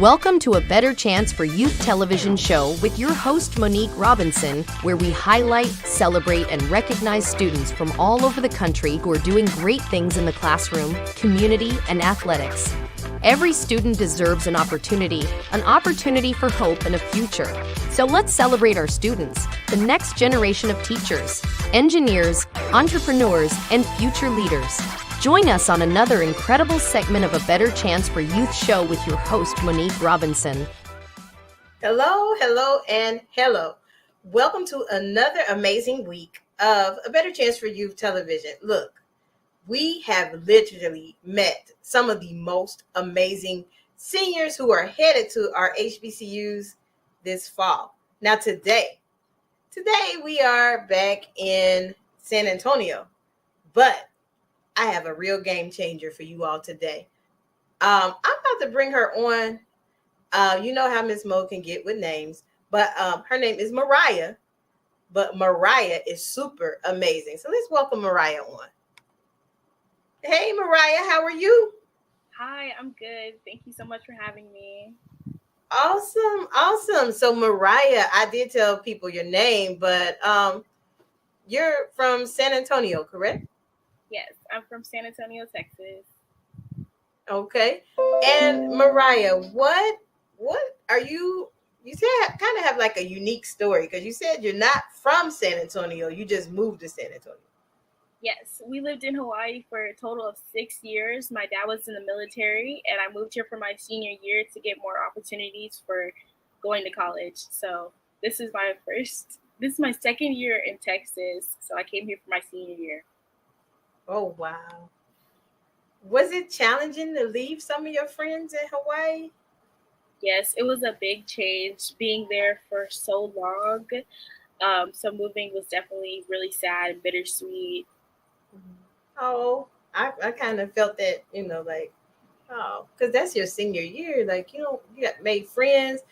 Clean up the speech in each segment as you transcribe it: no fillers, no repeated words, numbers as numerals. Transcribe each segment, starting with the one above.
Welcome to A Better Chance for Youth television show with your host, Monique Robinson, where we highlight, celebrate, and recognize students from all over the country who are doing great things in the classroom, community, and athletics. Every student deserves an opportunity for hope and a future. So let's celebrate our students, the next generation of teachers, engineers, entrepreneurs, and future leaders. Join us on another incredible segment of A Better Chance for Youth show with your host, Monique Robinson. Hello, and hello. Welcome to another amazing week of A Better Chance for Youth television. Look, we have literally met some of the most amazing seniors who are headed to our HBCUs this fall. Now today we are back in San Antonio, but I have a real game changer for you all today. I'm about to bring her on. You know how Miss Mo can get with names, but her name is Mariyah. But Mariyah is super amazing. So let's welcome Mariyah on. Hey, Mariyah, how are you? Hi, I'm good. Thank you so much for having me. Awesome. So Mariyah, I did tell people your name, but you're from San Antonio, correct? Yes, I'm from San Antonio, Texas. Okay. And Mariyah, what are you said kind of have like a unique story because you said you're not from San Antonio, you just moved to San Antonio. Yes, we lived in Hawaii for a total of 6 years. My dad was in the military, and I moved here for my senior year to get more opportunities for going to college. So this is my second year in Texas. So I came here for my senior year. Oh, wow. Was it challenging to leave some of your friends in Hawaii? Yes, it was a big change being there for so long. So moving was definitely really sad and bittersweet. Oh, I kind of felt that, because that's your senior year. Like, you got made friends.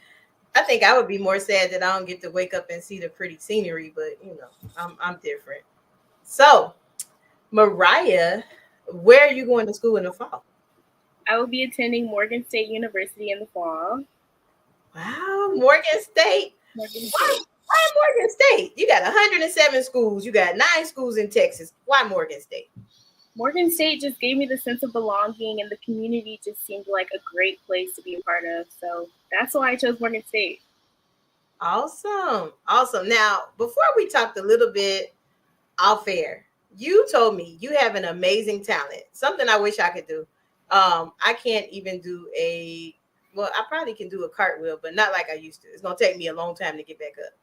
I think I would be more sad that I don't get to wake up and see the pretty scenery, but, I'm different. So, Mariyah, where are you going to school in the fall? I will be attending Morgan State University in the fall. Wow, Morgan State. Why Morgan State? You got 107 schools. You got 9 schools in Texas. Why Morgan State? Morgan State just gave me the sense of belonging, and the community just seemed like a great place to be a part of. So that's why I chose Morgan State. Awesome. Now, before we talked a little bit off air, you told me you have an amazing talent, something I wish I could do. I can't even do I probably can do a cartwheel, but not like I used to. It's going to take me a long time to get back up.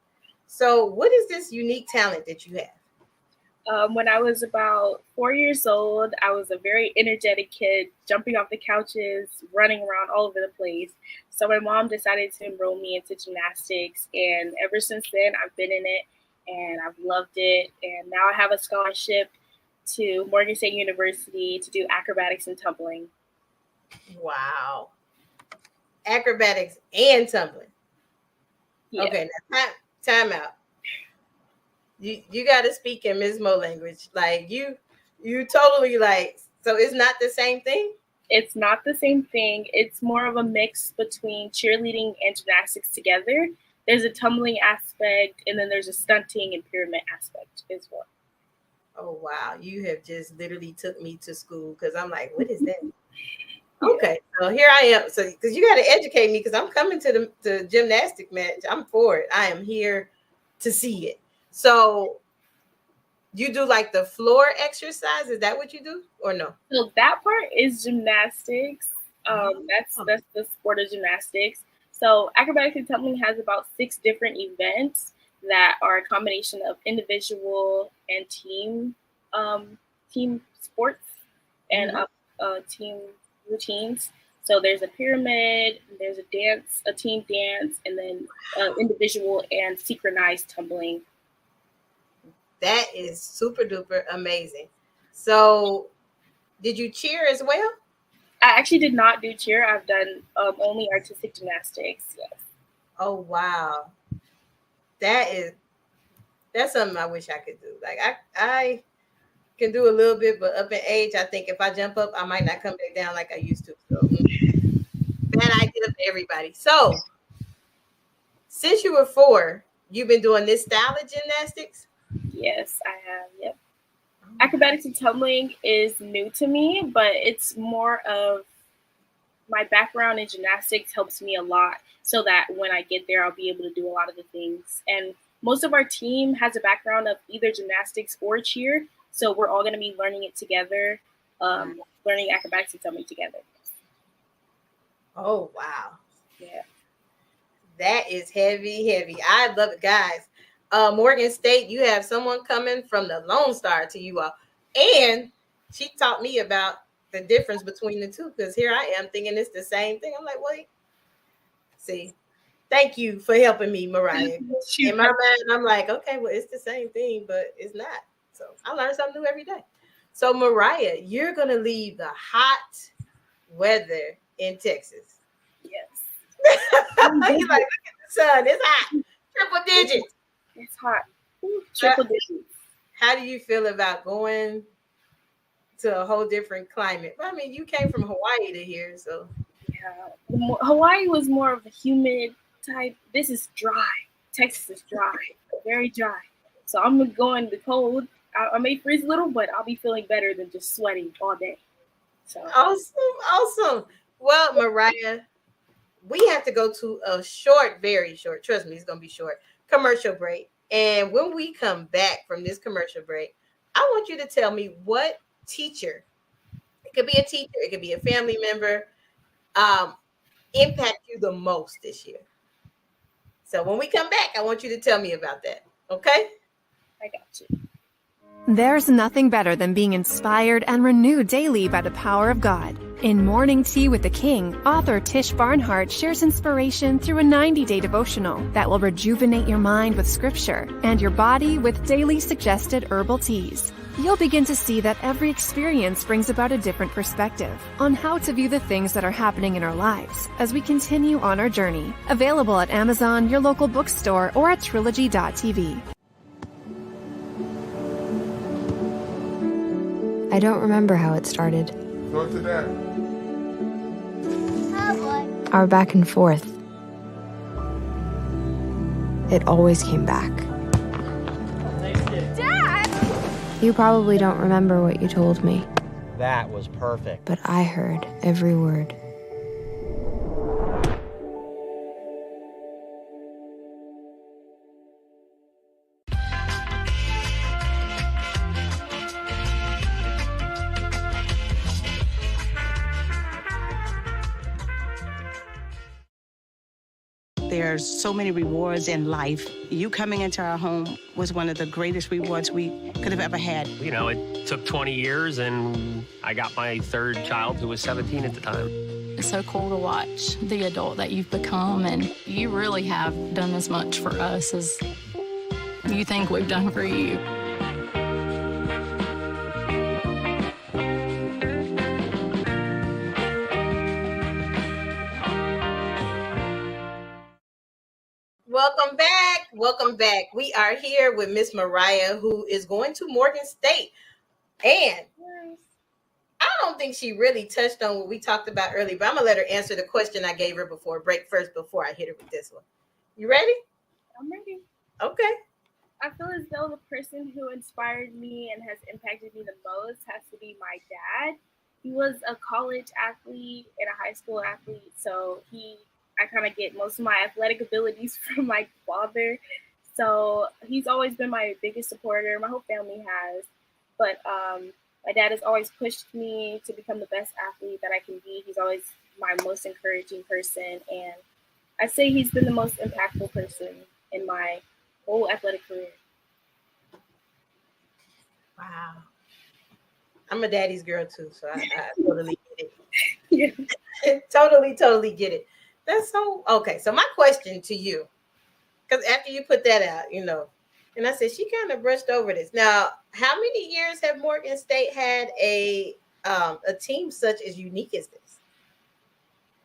So what is this unique talent that you have? When I was about 4 years old, I was a very energetic kid, jumping off the couches, running around all over the place. So my mom decided to enroll me into gymnastics, and ever since then, I've been in it. And I've loved it. And now I have a scholarship to Morgan State University to do acrobatics and tumbling. Wow. Acrobatics and tumbling. Yeah. Okay, now time out. You got to speak in Ms. Mo language. Like you totally so it's not the same thing? It's not the same thing. It's more of a mix between cheerleading and gymnastics together. There's a tumbling aspect, and then there's a stunting and pyramid aspect as well. Oh, wow. You have just literally took me to school because I'm like, what is that? Okay, so here I am. So because you got to educate me because I'm coming to the gymnastic match. I'm for it. I am here to see it. So you do like the floor exercise? Is that what you do or no? So that part is gymnastics. That's the sport of gymnastics. So acrobatics and tumbling has about 6 different events that are a combination of individual and team sports and team routines. So there's a pyramid, there's a team dance, and then individual and synchronized tumbling. That is super duper amazing. So did you cheer as well? I actually did not do cheer. I've done only artistic gymnastics. Yes. Oh, wow. That's something I wish I could do. Like I can do a little bit, but up in age, I think if I jump up, I might not come back down like I used to. So that idea for everybody. So, since you were 4, you've been doing this style of gymnastics? Yes, I have. Yep. Acrobatics and tumbling is new to me, but it's more of my background in gymnastics helps me a lot so that when I get there, I'll be able to do a lot of the things. And most of our team has a background of either gymnastics or cheer. So we're all going to be learning it together, learning acrobatics and tumbling together. Oh, wow. Yeah. That is heavy. I love it, guys. Morgan State, you have someone coming from the Lone Star to you all. And she taught me about the difference between the two, because here I am thinking it's the same thing. I'm like, wait. See, thank you for helping me, Mariyah. In my mind, I'm like, okay, well, it's the same thing, but it's not. So I learn something new every day. So, Mariyah, you're going to leave the hot weather in Texas. Yes. You're like, look at the sun. It's hot. Triple digits. It's hot. Triple digits. How do you feel about going to a whole different climate? I mean, you came from Hawaii to here, so. Yeah. Hawaii was more of a humid type. This is dry. Texas is dry. Very dry. So I'm going to go in the cold. I may freeze a little, but I'll be feeling better than just sweating all day. So Awesome. Well, Mariyah, we have to go to a short, very short, trust me, it's going to be short, commercial break. And when we come back from this commercial break, I want you to tell me what teacher, it could be a teacher, it could be a family member, impact you the most this year. So when we come back, I want you to tell me about that. Okay? I got you. There's nothing better than being inspired and renewed daily by the power of God. In Morning Tea with the King, author Tish Barnhart shares inspiration through a 90-day devotional that will rejuvenate your mind with scripture and your body with daily suggested herbal teas. You'll begin to see that every experience brings about a different perspective on how to view the things that are happening in our lives as we continue on our journey. Available at Amazon, your local bookstore, or at trilogy.tv. I don't remember how it started. Go to that. Our back and forth. It always came back. Dad! You probably don't remember what you told me. That was perfect. But I heard every word. There's so many rewards in life. You coming into our home was one of the greatest rewards we could have ever had. You know, it took 20 years, and I got my third child, who was 17 at the time. It's so cool to watch the adult that you've become, and you really have done as much for us as you think we've done for you. Welcome back. We are here with Miss Mariyah, who is going to Morgan State. And I don't think she really touched on what we talked about earlier, but I'm going to let her answer the question I gave her before break first, before I hit her with this one. You ready? I'm ready. Okay. I feel as though the person who inspired me and has impacted me the most has to be my dad. He was a college athlete and a high school athlete, so I kind of get most of my athletic abilities from my father. So he's always been my biggest supporter. My whole family has. But my dad has always pushed me to become the best athlete that I can be. He's always my most encouraging person. And I'd say he's been the most impactful person in my whole athletic career. Wow. I'm a daddy's girl too, so I totally get it. Yeah. Totally get it. That's so okay. So my question to you, because after you put that out, you know, and I said she kind of brushed over this. Now, how many years have Morgan State had a team such as unique as this?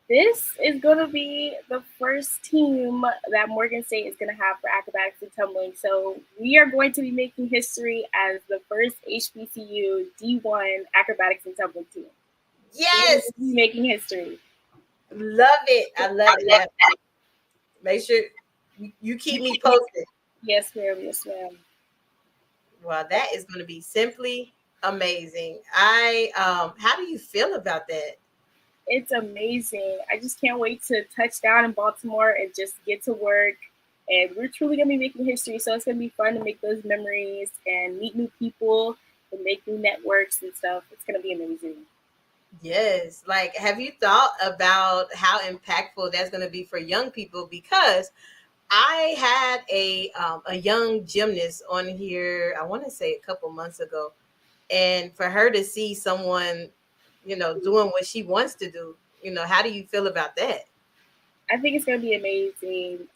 This is going to be the first team that Morgan State is going to have for acrobatics and tumbling. So we are going to be making history as the first HBCU D1 acrobatics and tumbling team. Yes, making history. Love it. I love it. Now, make sure you keep me posted. Yes, ma'am. Yes, ma'am. Well, that is going to be simply amazing. How do you feel about that? It's amazing. I just can't wait to touch down in Baltimore and just get to work. And we're truly going to be making history. So it's going to be fun to make those memories and meet new people and make new networks and stuff. It's going to be amazing. Yes. Like, have you thought about how impactful that's going to be for young people? Because I had a young gymnast on here, I want to say a couple months ago. And for her to see someone, doing what she wants to do, how do you feel about that? I think it's going to be amazing.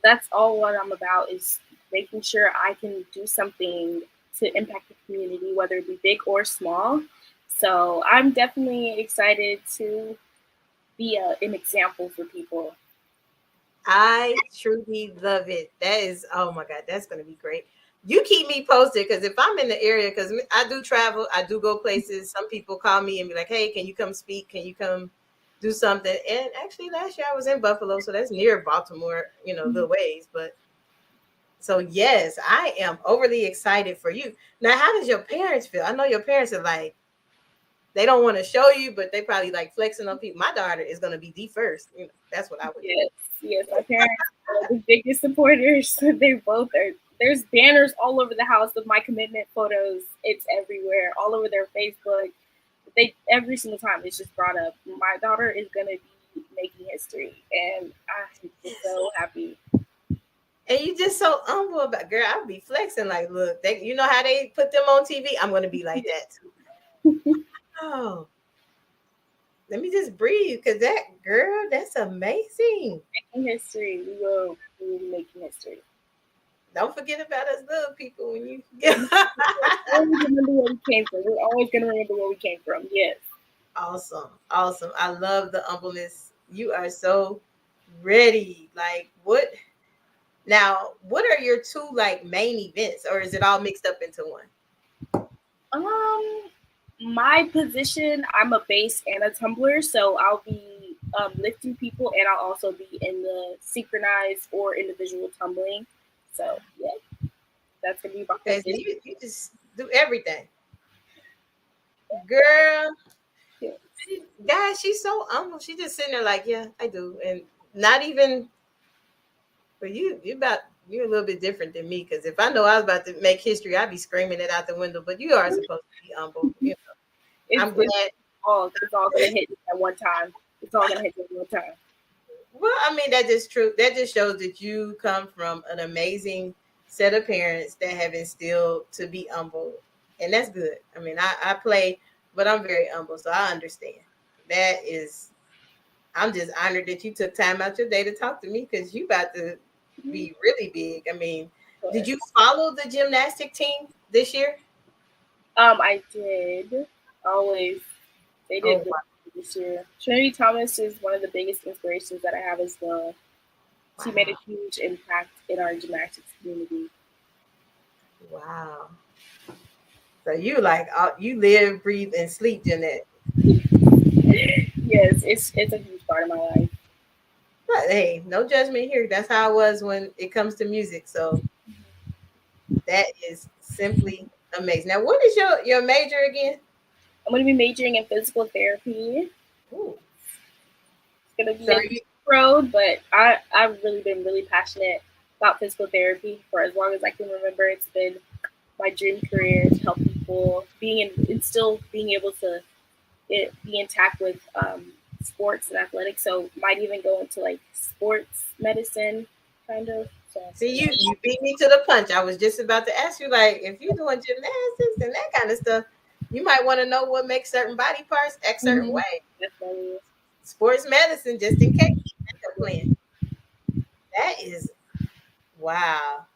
That's all what I'm about is making sure I can do something to impact the community, whether it be big or small. So I'm definitely excited to be an example for people. I truly love it. That is, oh my God, that's going to be great. You keep me posted because if I'm in the area, because I do travel, I do go places. Some people call me and be like, hey, can you come speak? Can you come do something? And actually, last year I was in Buffalo, so that's near Baltimore, little ways. But so, yes, I am overly excited for you. Now, how does your parents feel? I know your parents are like, they don't want to show you, but they probably like flexing on people. My daughter is going to be the first. That's what I would do. Yes, my parents are the biggest supporters. They both are. There's banners all over the house of my commitment photos. It's everywhere, all over their Facebook. Every single time it's just brought up. My daughter is gonna be making history, and I'm so happy. And you just so humble about, girl. I'll be flexing like, look, you know how they put them on TV. I'm gonna be like that too. Oh, let me just breathe, because that girl, that's amazing. Making history. We will be making history. Don't forget about us little people when you always remember where we came from. We're always gonna remember where we came from. Yes. Awesome. I love the humbleness. You are so ready. Like, what are your two like main events, or is it all mixed up into one? My position, I'm a base and a tumbler, so I'll be lifting people, and I'll also be in the synchronized or individual tumbling. So yeah, that's gonna be my position. You just do everything, girl. Yes. Guys, she's so humble. She just sitting there like, yeah, I do, and not even. But you're a little bit different than me, because if I know I was about to make history, I'd be screaming it out the window. But you are supposed to be humble. I'm glad. It's all gonna hit at one time. It's all gonna hit at one time. Well, I mean, that is true. That just shows that you come from an amazing set of parents that have instilled to be humble, and that's good. I mean, I play, but I'm very humble, so I understand. I'm just honored that you took time out your day to talk to me, because you about to be really big. I mean, did you follow the gymnastic team this year? I did. Always. They did this year. Trinity Thomas is one of the biggest inspirations that I have as well. Wow. She made a huge impact in our gymnastics community. Wow. So you you live, breathe, and sleep gymnastics. Yes, it's a huge part of my life. But hey, no judgment here. That's how I was when it comes to music. So that is simply amazing. Now, what is your major again? I'm going to be majoring in physical therapy. Ooh. It's going to be a road, but I've really been really passionate about physical therapy for as long as I can remember. It's been my dream career to help people, being able to be intact with sports and athletics. So might even go into like sports medicine kind of. So, see, you beat me to the punch. I was just about to ask you, like, if you're doing gymnastics and that kind of stuff, you might want to know what makes certain body parts act certain way. Definitely. Sports medicine, just in case. Plan. That is wow.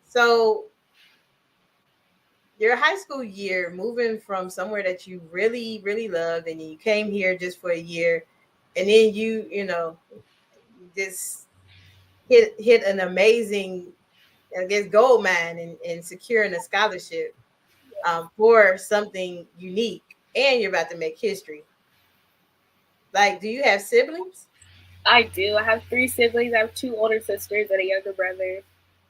So your high school year, moving from somewhere that you really, really loved, and you came here just for a year, and then you just hit an amazing, I guess, gold mine in securing a scholarship for something unique, and you're about to make history. Like, do you have siblings? I do. I have 3 siblings. I have 2 older sisters and a younger brother.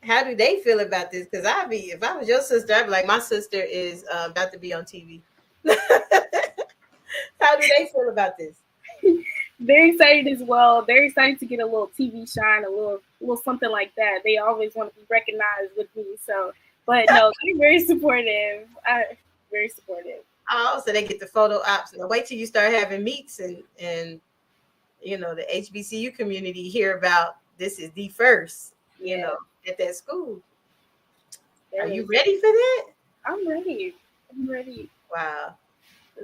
How do they feel about this? Because if I was your sister, I'd be like, my sister is about to be on TV. How do they feel about this? They're excited as well. They're excited to get a little TV shine, a little something like that. They always want to be recognized with me. So, but no, they're very supportive. Very supportive. Oh, so they get the photo ops. Now wait till you start having meets and you know, the HBCU community hear about this is the first, you know, at that school. Are you ready for that? I'm ready. Wow.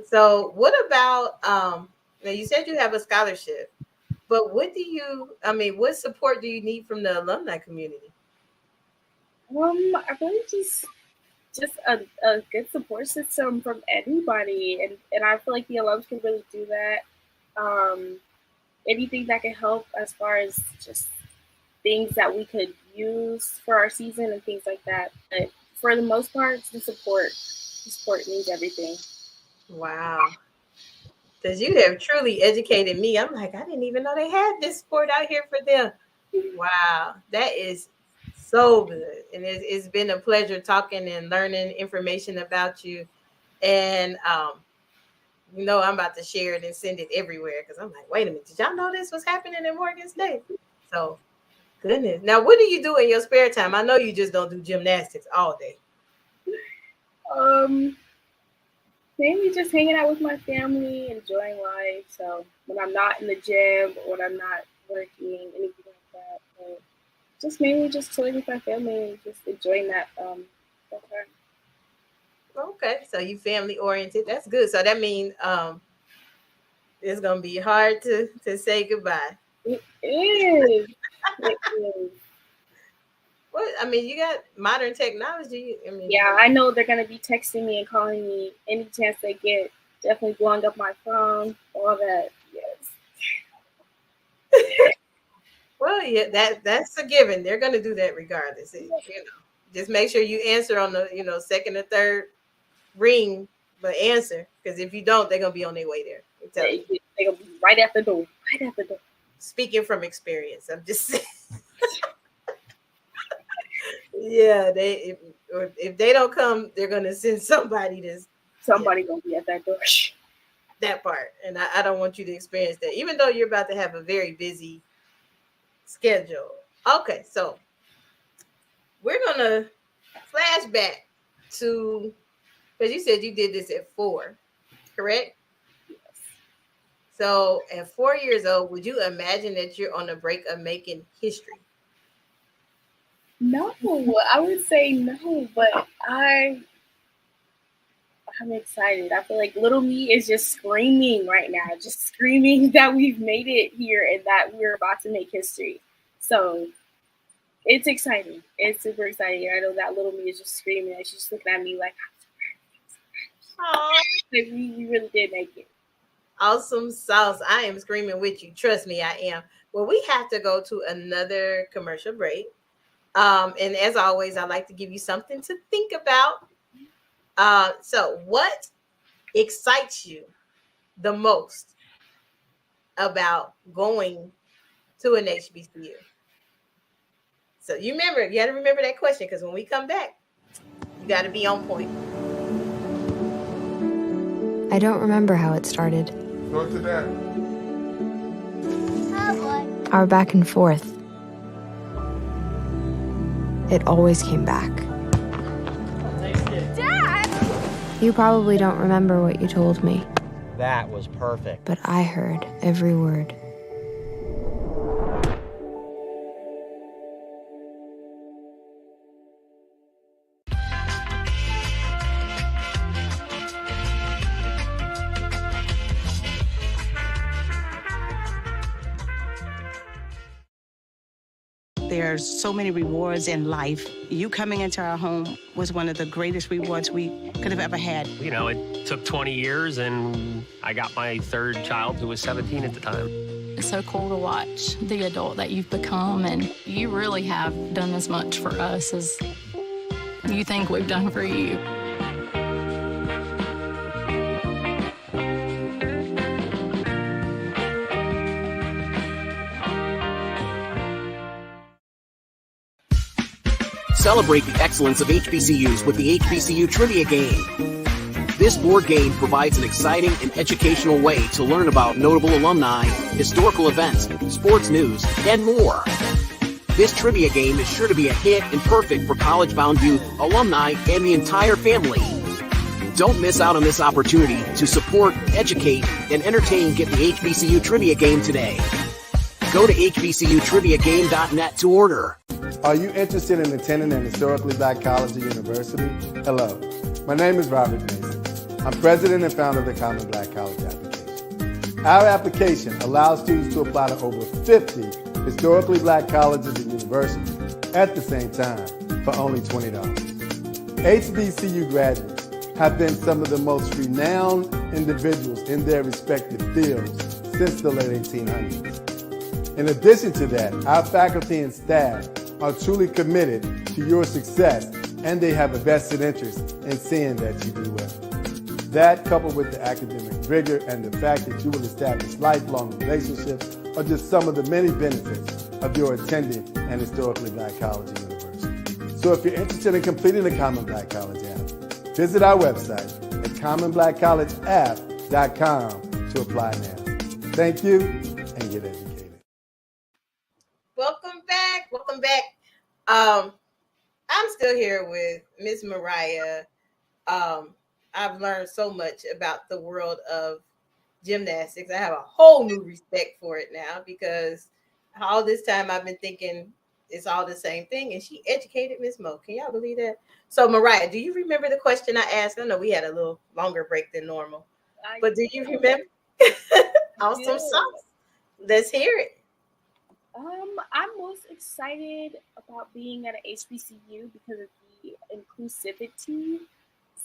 So what about now you said you have a scholarship, but what support do you need from the alumni community? I really just a good support system from anybody, and I feel like the alums can really do that. Anything that can help as far as just things that we could use for our season and things like that. But for the most part, the support means everything. Wow. Because you have truly educated me. I'm like, I didn't even know they had this sport out here for them. Wow. That is so good. And it's been a pleasure talking and learning information about you. And, you know, I'm about to share it and send it everywhere because I'm like, wait a minute. Did y'all know this was happening in Morgan State? So, goodness. Now, what do you do in your spare time? I know you just don't do gymnastics all day. Mainly just hanging out with my family, enjoying life. So when I'm not in the gym or when I'm not working, anything like that, but just mainly just chilling with my family and just enjoying that time. Okay, so you family oriented. That's good. So that means it's gonna be hard to say goodbye. It is. It is. What I mean, you got modern technology. Yeah, I know they're gonna be texting me and calling me any chance they get. Definitely blowing up my phone, all that. Yes. Well, yeah, that's a given. They're gonna do that regardless. You know, just make sure you answer on the second or third ring, but answer, because if you don't, they're gonna be on their way there. They're gonna be right at the door. Right at the door. Speaking from experience, I'm just saying. Yeah, if they don't come, they're gonna send somebody gonna be at that door. That part, and I don't want you to experience that, even though you're about to have a very busy schedule. Okay, so we're gonna flash back to, because you said you did this at 4, correct? Yes. So at 4 years old, would you imagine that you're on the brink of making history? No, I would say no, but I'm excited. I feel like little me is just screaming right now, just screaming that we've made it here and that we're about to make history. So it's exciting. It's super exciting. I know that little me is just screaming and she's just looking at me like, oh, we really did make it. Awesome sauce. I am screaming with you. Trust me, I am. Well, we have to go to another commercial break. And as always, I like to give you something to think about. So what excites you the most about going to an HBCU? So you got to remember that question, because when we come back, you got to be on point. I don't remember how it started. Go to that. Our back and forth. It always came back. Dad! You probably don't remember what you told me. That was perfect. But I heard every word. There's so many rewards in life. You coming into our home was one of the greatest rewards we could have ever had. You know, it took 20 years, and I got my 3rd child, who was 17 at the time. It's so cool to watch the adult that you've become, and you really have done as much for us as you think we've done for you. Celebrate the excellence of HBCUs with the HBCU Trivia Game. This board game provides an exciting and educational way to learn about notable alumni, historical events, sports news, and more. This trivia game is sure to be a hit and perfect for college-bound youth, alumni, and the entire family. Don't miss out on this opportunity to support, educate, and entertain Get the HBCU Trivia Game today. Go to hbcutriviagame.net to order. Are you interested in attending an historically black college or university? Hello, my name is Robert Mason. I'm president and founder of the Common Black College application. Our application allows students to apply to over 50 historically black colleges and universities at the same time for only $20. HBCU graduates have been some of the most renowned individuals in their respective fields since the late 1800s. In addition to that, our faculty and staff are truly committed to your success, and they have a vested interest in seeing that you do well. That, coupled with the academic rigor and the fact that you will establish lifelong relationships, are just some of the many benefits of your attending an historically black college or university. So if you're interested in completing the Common Black College app, visit our website at commonblackcollegeapp.com to apply now. Thank you, and get educated. Welcome back. Welcome back. I'm still here with Miss Mariyah. I've learned so much about the world of gymnastics. I have a whole new respect for it now because all this time I've been thinking it's all the same thing, and she educated Miss Mo. Can y'all believe that? So, Mariyah, do you remember the question I asked? I know we had a little longer break than normal, but do you remember? Awesome sauce. Let's hear it. I'm most excited about being at an HBCU because of the inclusivity.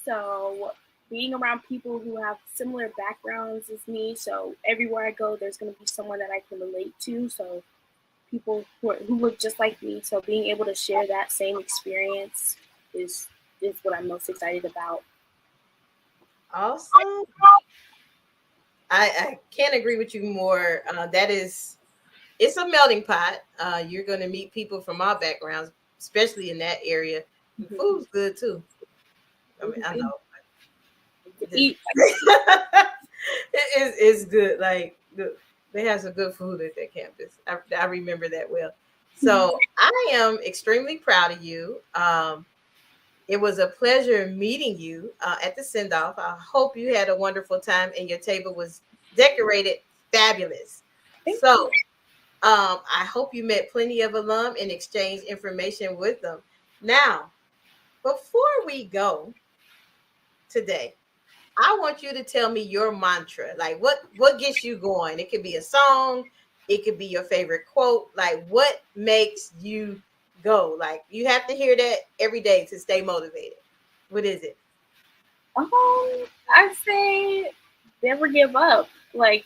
So being around people who have similar backgrounds as me, so everywhere I go, there's going to be someone that I can relate to. So people who look just like me. So being able to share that same experience is what I'm most excited about. Awesome. I can't agree with you more. It's a melting pot. You're going to meet people from all backgrounds, especially in that area. The food's good too. I mean, I know. It's good. Like, they have some good food at that campus. I remember that well. So I am extremely proud of you. It was a pleasure meeting you at the send-off. I hope you had a wonderful time and your table was decorated fabulous. So I hope you met plenty of alum and exchanged information with them. Now, before we go today, I want you to tell me your mantra. Like, what gets you going? It could be a song. It could be your favorite quote. Like, what makes you go? Like, you have to hear that every day to stay motivated. What is it? I'd say never give up. Like,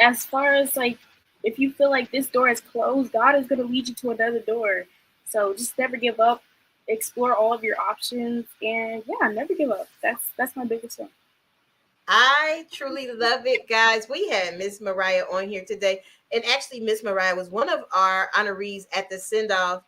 as far as like, if you feel like this door is closed, God is going to lead you to another door. So just never give up. Explore all of your options, and yeah, never give up. That's my biggest one. I truly love it, guys. We had Miss Mariyah on here today, and actually Miss Mariyah was one of our honorees at the send-off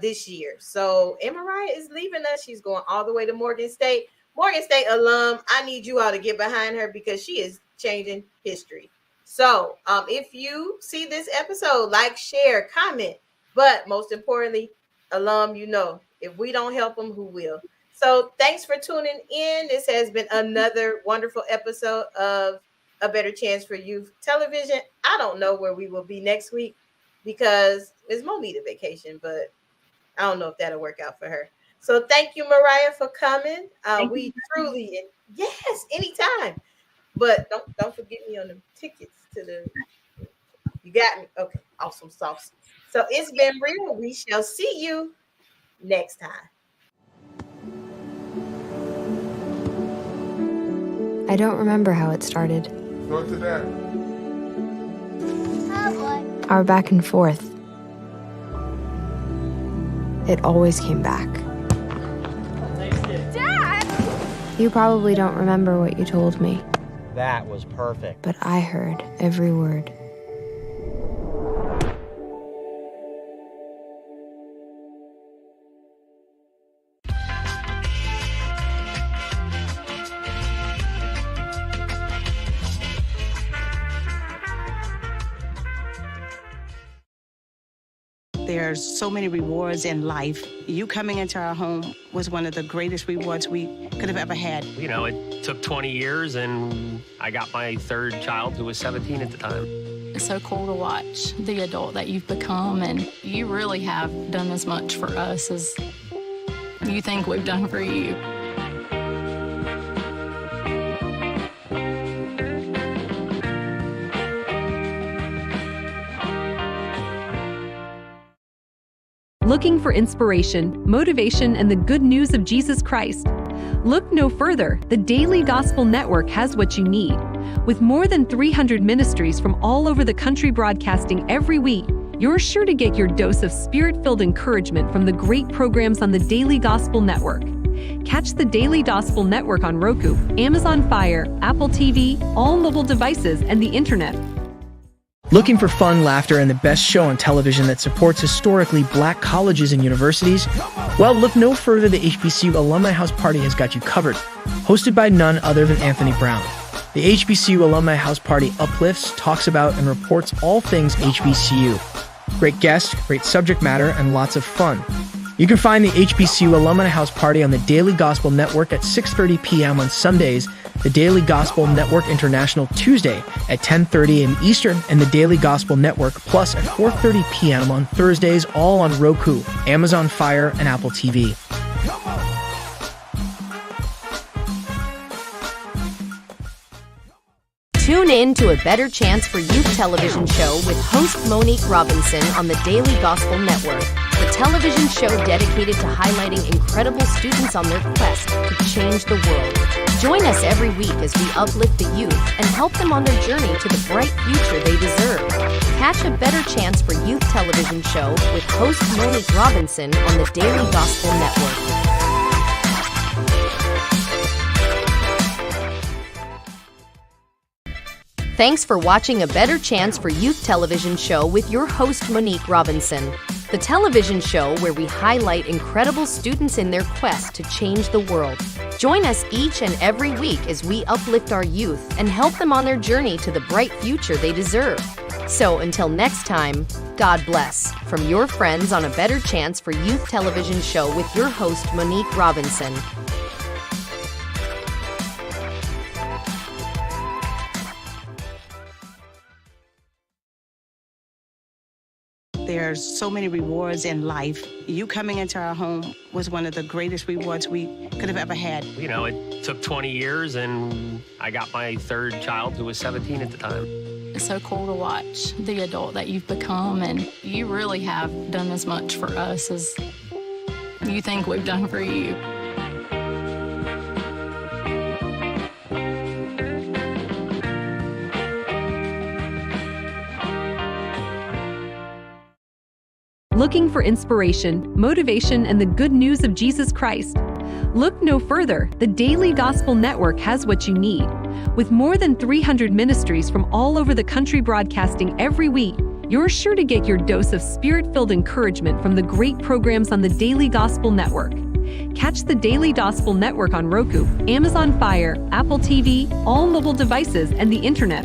this year. So, and Mariyah is leaving us. She's going all the way to Morgan State. Morgan State alum, I need you all to get behind her because she is changing history. So, if you see this episode, like, share, comment, but most importantly, alum, if we don't help them, who will? So thanks for tuning in. This has been another wonderful episode of A Better Chance for Youth Television. I don't know where we will be next week because Ms. Mo need a vacation, but I don't know if that'll work out for her. So thank you, Mariyah, for coming. We truly, yes, anytime. But don't forget me on the tickets to the. You got me. Okay, awesome sauce. So it's been real. We shall see you next time. I don't remember how it started. Go to that. Our back and forth. It always came back. Dad! You probably don't remember what you told me, That was perfect. but I heard every word. There's so many rewards in life. You coming into our home was one of the greatest rewards we could have ever had. You know, it took 20 years, and I got my third child who was 17 at the time. It's so cool to watch the adult that you've become, and you really have done as much for us as you think we've done for you. Looking for inspiration, motivation, and the good news of Jesus Christ? Look no further. The Daily Gospel Network has what you need. With more than 300 ministries from all over the country broadcasting every week, you're sure to get your dose of spirit-filled encouragement from the great programs on the Daily Gospel Network. Catch the Daily Gospel Network on Roku, Amazon Fire, Apple TV, all mobile devices, and the internet. Looking for fun, laughter, and the best show on television that supports historically black colleges and universities? Well, look no further. The HBCU Alumni House Party has got you covered. Hosted by none other than Anthony Brown. The HBCU Alumni House Party uplifts, talks about, and reports all things HBCU. Great guests, great subject matter, and lots of fun. You can find the HBCU Alumni House Party on the Daily Gospel Network at 6:30 p.m. on Sundays, the Daily Gospel Network International Tuesday at 10:30 a.m. Eastern, and the Daily Gospel Network Plus at 4:30 p.m. on Thursdays, all on Roku, Amazon Fire, and Apple TV. Tune in to A Better Chance for Youth television show with host Monique Robinson on the Daily Gospel Network, the television show dedicated to highlighting incredible students on their quest to change the world. Join us every week as we uplift the youth and help them on their journey to the bright future they deserve. Catch A Better Chance for Youth television show with host Monique Robinson on the Daily Gospel Network. Thanks for watching A Better Chance for Youth television show with your host Monique Robinson, the television show where we highlight incredible students in their quest to change the world. Join us each and every week as we uplift our youth and help them on their journey to the bright future they deserve. So until next time, God bless, from your friends on A Better Chance for Youth television show with your host Monique Robinson. There's so many rewards in life. You coming into our home was one of the greatest rewards we could have ever had. You know, it took 20 years, and I got my third child who was 17 at the time. It's so cool to watch the adult that you've become, and you really have done as much for us as you think we've done for you. Looking for inspiration, motivation, and the good news of Jesus Christ? Look no further. The Daily Gospel Network has what you need. With more than 300 ministries from all over the country broadcasting every week, you're sure to get your dose of spirit-filled encouragement from the great programs on the Daily Gospel Network. Catch the Daily Gospel Network on Roku, Amazon Fire, Apple TV, all mobile devices, and the internet.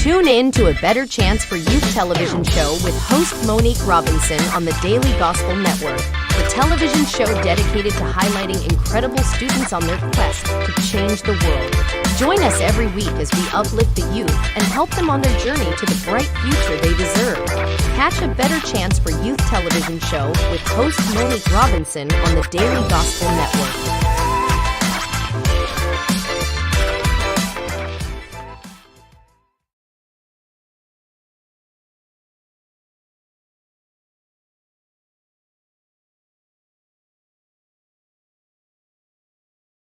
Tune in to A Better Chance for Youth television show with host Monique Robinson on the Daily Gospel Network, the television show dedicated to highlighting incredible students on their quest to change the world. Join us every week as we uplift the youth and help them on their journey to the bright future they deserve. Catch A Better Chance for Youth television show with host Monique Robinson on the Daily Gospel Network.